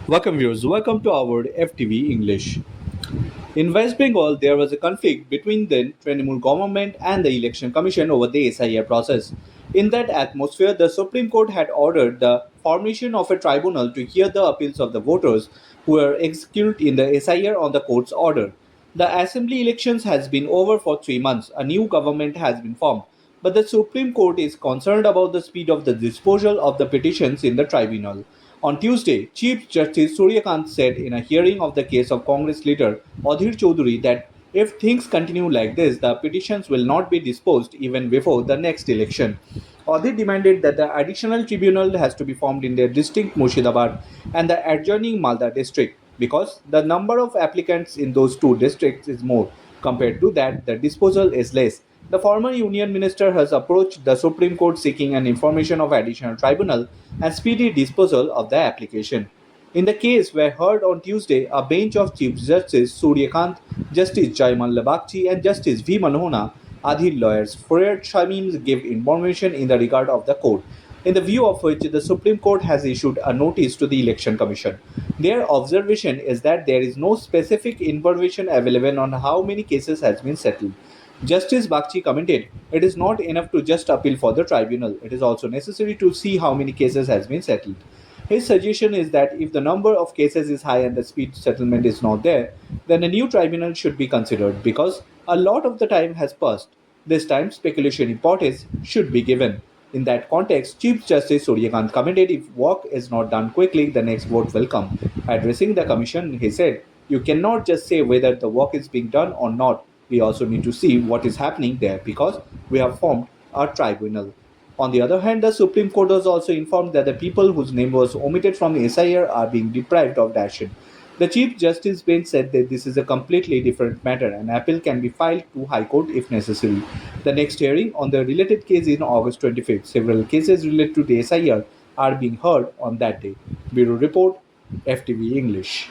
Welcome viewers, welcome to our FTV English. In West Bengal, there was a conflict between the Trinamool government and the Election Commission over the SIR process. In that atmosphere, the Supreme Court had ordered the formation of a tribunal to hear the appeals of the voters who were executed in the SIR on the court's order. The assembly elections has been over for 3 months. A new government has been formed, but the Supreme Court is concerned about the speed of the disposal of the petitions in the tribunal. On Tuesday, Chief Justice Suryakant said in a hearing of the case of Congress leader Adhir Chaudhary that if things continue like this, the petitions will not be disposed even before the next election. Adhir demanded that the additional tribunal has to be formed in the district Murshidabad and the adjoining Malda district because the number of applicants in those two districts is more. Compared to that, the disposal is less. The former union minister has approached the Supreme Court seeking an information of additional tribunal and speedy disposal of the application. In the case were heard on Tuesday, a bench of Chief Justice Suryakant, Justice Jaimal Labakchi and Justice V. Manohana, Adhir lawyers, Fred Shamim gave information in the regard of the court, in the view of which the Supreme Court has issued a notice to the Election Commission. Their observation is that there is no specific information available on how many cases has been settled. Justice Bakchi commented, "It is not enough to just appeal for the tribunal. It is also necessary to see how many cases has been settled." His suggestion is that if the number of cases is high and the speed settlement is not there, then a new tribunal should be considered because a lot of the time has passed. This time, speculation importance should be given. In that context, Chief Justice Suryakant commented if work is not done quickly, the next vote will come. Addressing the commission, he said, "You cannot just say whether the work is being done or not. We also need to see what is happening there because we have formed a tribunal." On the other hand, the Supreme Court was also informed that the people whose name was omitted from the SIR are being deprived of action. The Chief Justice bench said that this is a completely different matter and appeal can be filed to High Court if necessary. The next hearing on the related case is on August 25th. Several cases related to the SIR are being heard on that day. Bureau Report, FTV English.